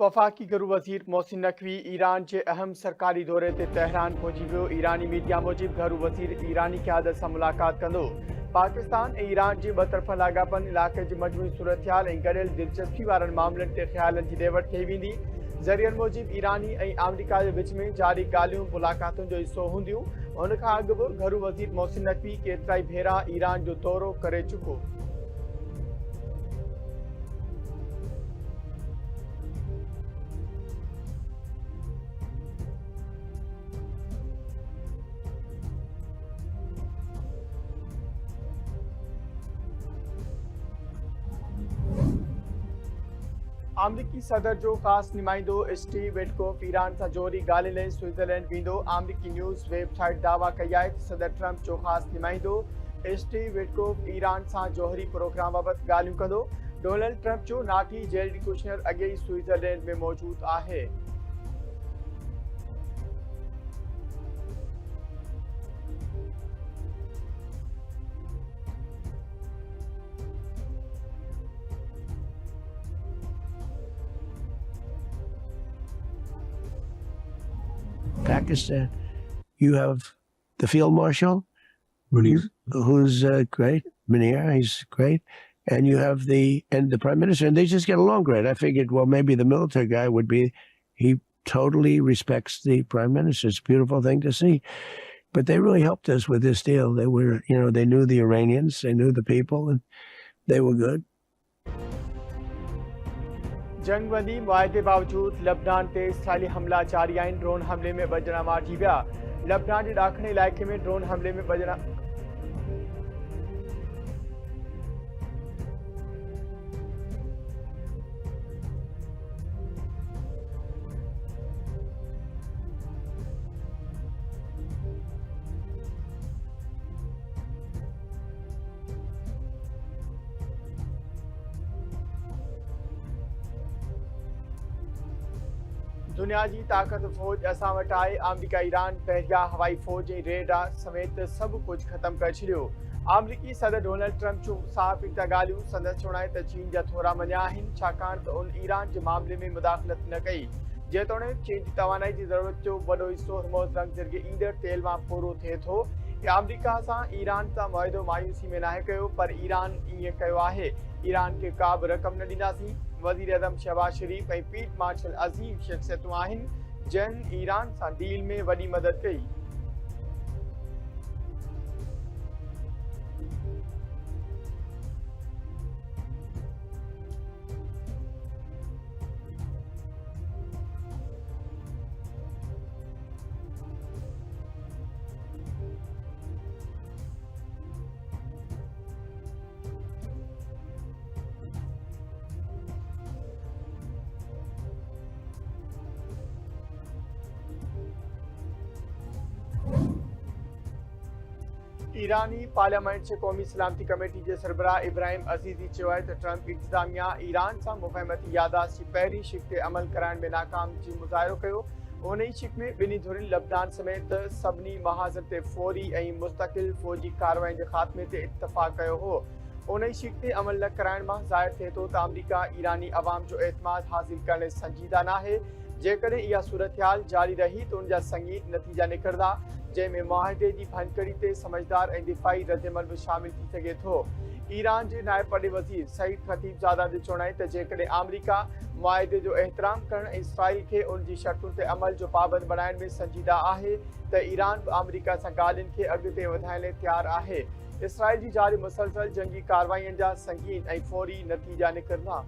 वफ़ाक़ी घरू वज़ीर मोहसिन नक़वी ईरान के अहम सरकारी दौरे ते तेहरान पहुंची वियो। ईरानी मीडिया मूजिब घरू वज़ीर ईरानी क़यादत सां मुलाक़ात कंदो। पाकिस्तान ऐं ईरान जे ॿतरफ़ा लाॻापन, इलाक़े जी मजमूई सूरतहाल ऐं गॾियल दिलचस्पी वारनि मामलनि ते ख़्यालनि जी ॾे वठि कई वेंदी। ज़रियनि मूजिब ईरानी ऐं अमरीका जे विच में जारी ॻाल्हियूं मुलाक़ातुनि जो हिसो हूंदियूं। उन खां अॻु बि घरू वज़ीर मोहसिन नक़वी केतिरा ई भेरा ईरान जो दौरो करे चुको। अमरीकी सदर जो ख़ासि नुमाइंदो स्टीव विटकोफ ईरान सां जोरी ॻाल्हि लाइ स्विट्ज़रलैंड वेंदो। अमरीकी न्यूज़ वेबसाइट दावा कई आहे त सदर ट्रंप जो ख़ासि नुमाइंदो स्टीव विटकोफ ईरान सां जोहरी प्रोग्राम बाबति ॻाल्हियूं कंदो। डोनाल्ड ट्रंप जो नाठी जेरेड कुशनर अॻे ई स्विट्ज़रलैंड में मौजूदु आहे। Pakistan, you have the field marshal, who's great, Munir, he's great, and you have the prime minister, and they just get along great. I figured, well, maybe the military guy would be. He totally respects the prime minister. It's a beautiful thing to see. But they really helped us with this deal. They were, they knew the Iranians, they knew the people, and they were good. जंग बंदी मुआहदे बावजूद लबनान ते Israeli हमला जारी आहिनि। Drone हमले में 2 ॼणा मारिजी विया। लबनान जे ॾाखणे इलाइक़े में ड्रोन हमले में 2 ॼणा दुनिया जी ताक़त फ़ौज असां वटि आहे। अमरीका ईरान बहरिया हवाई फ़ौज ऐं रेडार समेत सभु कुझु ख़तमु करे छॾियो। अमरीकी सदर डोनाल्ड ट्रंप जूं साफ़ हिकु ॻाल्हियूं संदसि चोणाई त चीन जा थोरा मञिया आहिनि, छाकाणि त उन ईरान जे मामले में मुदाख़लत न कई। जेतोणीकि चीन जी तवानाई जी ज़रूरत जो वॾो हिसो हरमोज़ रंग ज़रिए ईंदड़ तेल मां पूरो थिए थो। अमरीका सां ईरान सां मुआहिदो मायूसी में नाहे कयो, पर ईरान ईअं कयो आहे। ईरान खे का बि रक़म न ॾींदासीं। वज़ीर आज़म शहबाज शरीफ़ ऐं फील्ड मार्शल अज़ीम शख़्सियतूं आहिनि, जन ईरान सां डील में वॾी मदद कई। ईरानी पार्लियामेंट जे क़ौमी सलामती कमेटी जे सरबराह इब्राहिम अज़ीज़ी चयो आहे त ट्रंप इंतज़ामिया ईरान सां मुफ़ाहमती यादाश्त जी पहिरीं शिक ते अमल कराइण में नाकाम जी मुज़ाहिरो कयो। उन ई शिक में ॿिन्ही धुरियुनि लबनान समेत सभिनी महाज़न ते फ़ौरी ऐं मुस्तक़िल फ़ौजी कार्रवाई जे ख़ात्मे ते इत्तफ़ाक़ कयो हो। उन ई शिक ते अमल न कराइण मां ज़ाहिर थिए थो त अमरीका ईरानी अवाम जो एतमाद हासिल करण संजीदा नाहे। जेकॾहिं इहा सूरतहाल जारी रही त उन जा संगीन नतीजा निकिरंदा, जंहिंमें मुआहिदे जी भञकड़ी ते समझदार ऐं दिफ़ाई रद्दमल बि शामिल थी सघे थो। ईरान जे नाइब वॾे वज़ीर सईद ख़तीबज़ादा जो चवणु आहे त जेकॾहिं अमरीका मुआहिदे जो एहतराम करण ऐं इसराइल खे उन जी शर्तुनि ते अमल जो पाबंद बणाइण में संजीदा आहे, त ईरान बि अमरीका सां ॻाल्हियुनि खे अॻिते वधाइण लाइ तयारु आहे। इसराइल जी जारी मुसलसल जंगी कार्रवाइयुनि जा संगीन ऐं फ़ौरी नतीजा निकिरंदा।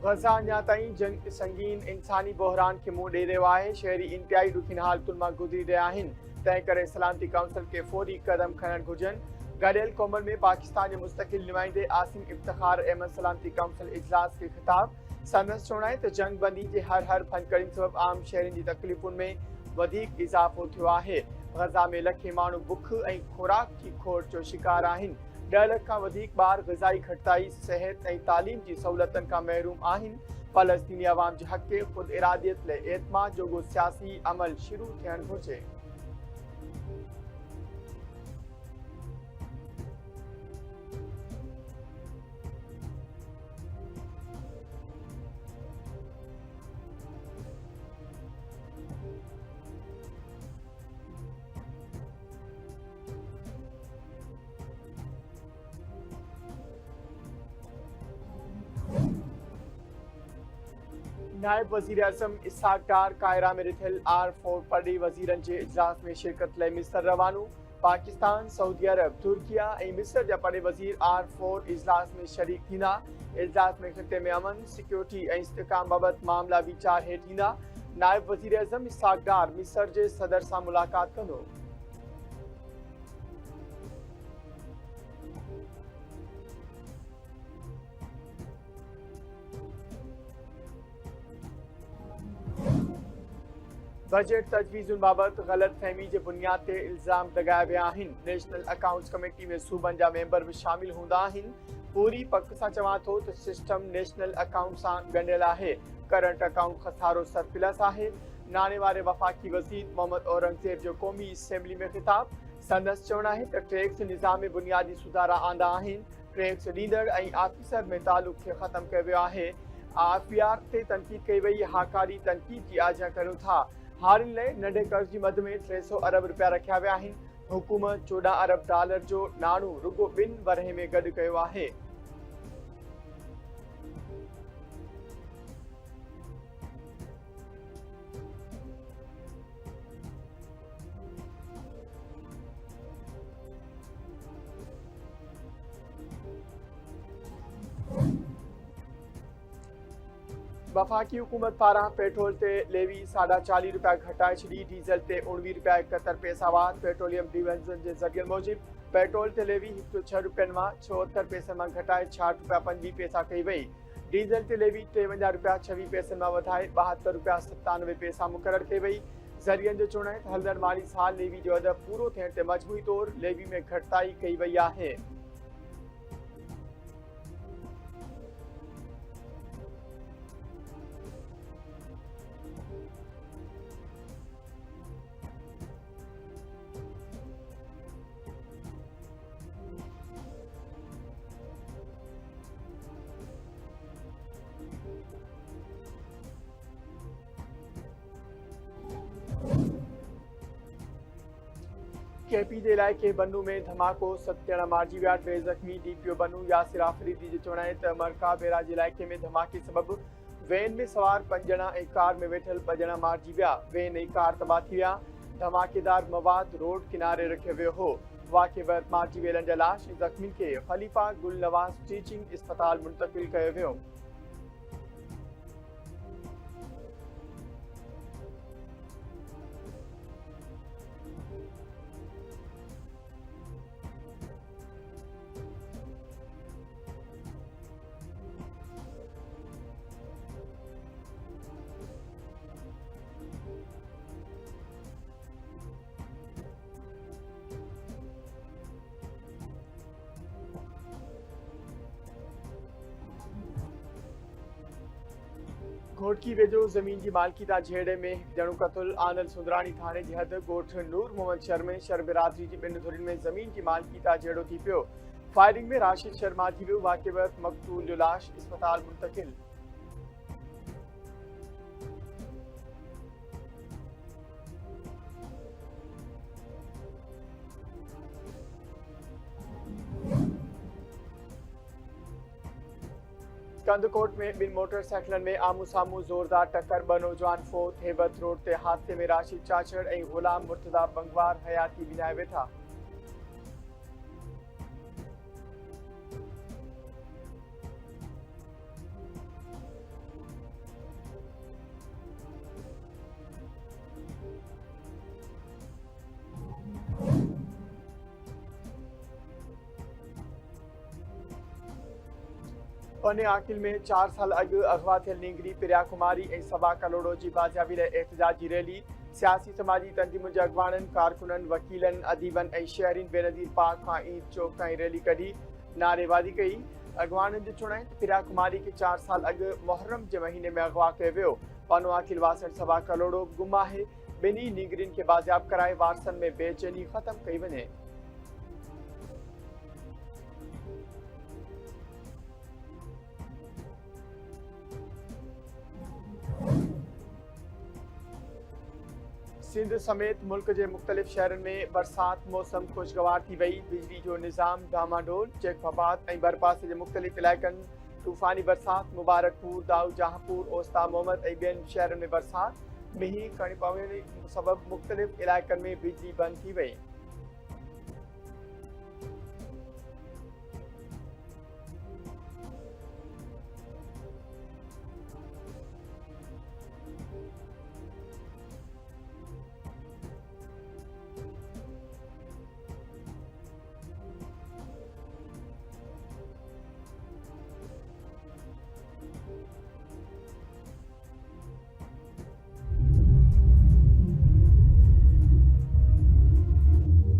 गज़ा अञा ताईं जंग संगीन इंसानी बहरान खे मुंहुं ॾेई रहियो आहे। शहरी इंतिहाई ॾुखियुनि हालतुनि मां गुज़री रहिया आहिनि, तंहिं करे सलामती काउंसिल खे फ़ौरी क़दम खणणु घुर्जनि। गॾियल क़ौमनि में पाकिस्तान जे मुस्तक़िल नुमाइंदे आसिम इफ्तिखार अहमद सलामती काउंसिल इजलास खे ख़िताब संदसि चवणु आहे त जंग बंदी जे हर फनकड़ियुनि सबबि आम शहरियुनि जी तकलीफ़ुनि में वधीक इज़ाफ़ो थियो आहे। गज़ा में लखे माण्हू बुख ऐं खुराक जी खोट जो शिकार आहिनि। 10 लख खां वधीक ॿार ग़िज़ाई घटिताई सिहत ऐं तालीम जी सहूलियतुनि खां महरूम आहिनि। फ़लस्तीनी अवाम जे हक़ खे ख़ुदि इरादियत लाइ एतमाद जोॻो सियासी अमल शुरू थियणु घुरिजे। नायब वज़ीर आज़म इसहाक डार कायरा में रिथियल R4 पड़ी वज़ीरनि जे इजलास में शिरकत लाइ मिस्र रवानो। पाकिस्तान, सऊदी अरब, तुर्किया ऐं मिस्र जा पड़े वज़ीर R4 इजलास में शरीक थींदा। इजलास में ख़िते में अमन, सिक्योरिटी ऐं इस्तिहकाम बाबति मामला वीचार हेठि ईंदा। नायब वज़ीर आज़म इसहाक डार मिस्र जे सदर सां मुलाक़ात कंदो। बजट तजवीज़ुनि बाबति ग़लत फ़हमी जे बुनियाद ते इल्ज़ाम लॻाया विया आहिनि। नेशनल अकाउंट्स कमेटी में सूबनि जा मेंबर बि शामिल हूंदा आहिनि। पूरी पक सां चवां थो त सिस्टम नेशनल अकाउंट सां ॻंढियल आहे। करंट अकाउंट खसारो सरप्लस आहे। नाणे वारे वफ़ाक़ी वज़ीर मोहम्मद औरंगज़ेब जो क़ौमी असेंबली में ख़िताब। संदसि चवणु आहे त टैक्स निज़ाम में बुनियादी सुधारा आंदा आहिनि। टैक्स ॾींदड़ ऐं आफ़ीसर में तालुक़ खे ख़तमु कयो वियो आहे। IPR ते तनक़ीद कई वई हाकारी तनक़ीद जी आजा करियूं था। हारियुनि लाइ नंढे कर्ज़ जी मद में 300 अरब रुपया रखिया विया आहिनि। हुकूमत 14 अरब डॉलर जो नाणो रुगो 2 वरहे में गॾु कयो आहे। वफ़ाक़ी हुकूमत पारां पेट्रोल ते लेवी 40.5 रुपया घटाए छॾी। डीज़ल ते 19 रुपया 71 पैसा वाध। पेट्रोलियम डिवीज़न जे ज़रिए मूजिबि पेट्रोल ते लेवी 106 रुपयनि मां 76 पैसनि मां घटाए 66 रुपया 25 पैसा कई वई। डीज़ल ते लेवी 53 रुपया 26 पैसनि मां वधाए 72 रुपया 97 पैसा मुक़ररु कई वई। ज़रियनि जो चवणु आहे त हलंदड़ माली साल लेवी जो अदब पूरो थियण ते मजमूई तौरु लेवी में घटिताई कई वई आहे। केपी जे इलाइक़े बन्नू में धमाको, 7 ॼणा मारिजी विया, 2 ज़ख़्मी। DPO बन्नू यासिर आफ़रीदी जो चवणु आहे त मरका बेरा जे इलाइक़े में धमाके सबबि वैन में सवार 5 ॼणा ऐं कार में वेठल 2 ॼणा मारिजी विया। वैन ऐं कार तबाह थी विया। धमाकेदार मवाद रोड किनारे रखियो वियो हो। वाक़े वक़्ति मारिजी वियलनि जा लाश ऐं ज़ख़्मियुनि खे ख़लीफ़ा गुल नवाज़ टीचिंग इस्पताल मुंतक़िल कयो वियो। घोटकी वेझो ज़मीन जी मालिकी तां झेड़े में हिकु ॼणो क़तुल। आनंद सुंदराणी थाणे जी हद ॻोठ नूर मोहम्मद शर्मे शर बिरादरी जी 2 धुरियुनि में ज़मीन जी मालिकी तां झेड़ो थी पियो। फायरिंग में राशिद शर्मा थी वियो। वाक़े वक़्ति मक़तूल जो लाश इस्पताल मुंतक़िल। कंदकोट में 2 मोटरसाइकिलनि में आमू साम्हूं ज़ोरदार टक्कर। 2 नौजवान फोत। हेबत रोड ते हादसे में राशिद चाचड़ ऐं ग़ुलाम मुर्तज़ा बंगवार हयाती विञाए वेठा। पने आकिल में 4 साल अॻु अगवा थियल नींगरी प्रिया कुमारी ऐं 1.25 करोड़ जी बाजियाबी लाइ एहतजाजी रैली। सियासी समाजी तंजीमुनि जे अॻवाननि, कारकुननि, वकीलनि, अदीबनि ऐं शहरीन बेनज़ीर पार्क खां ईद चौक ताईं रैली कढी नारेबाज़ी कई। अॻवाननि जो चुनाव प्रिया कुमारी खे 4 साल अॻु मुहर्रम जे महीने में अगवा कयो वियो। पनो अखिल वासण सभा कलोड़ो गुम आहे। ॿिन्ही नीगरिन खे बाज़ियाब कराए वारसनि में बेचैनी ख़त्म कई वञे। सिंध समेत मुल्क के मुख्तलिफ शहरन में बरसात मौसम खुशगवार थी वही। बिजली जो निज़ाम डामाडोल। चेकफाबाद ऐं बरपासे के मुख्तलिफ इलाइक़नि तूफ़ानी बरसात। मुबारकपुर, दाऊद जहांपुर, ओस्ता मोहम्मद ऐं ॿियनि शहरनि में बरसात। मींहुं कणी पवण सबबि मुख्तलिफ इलाइक़नि में बिजली बंद थी वई।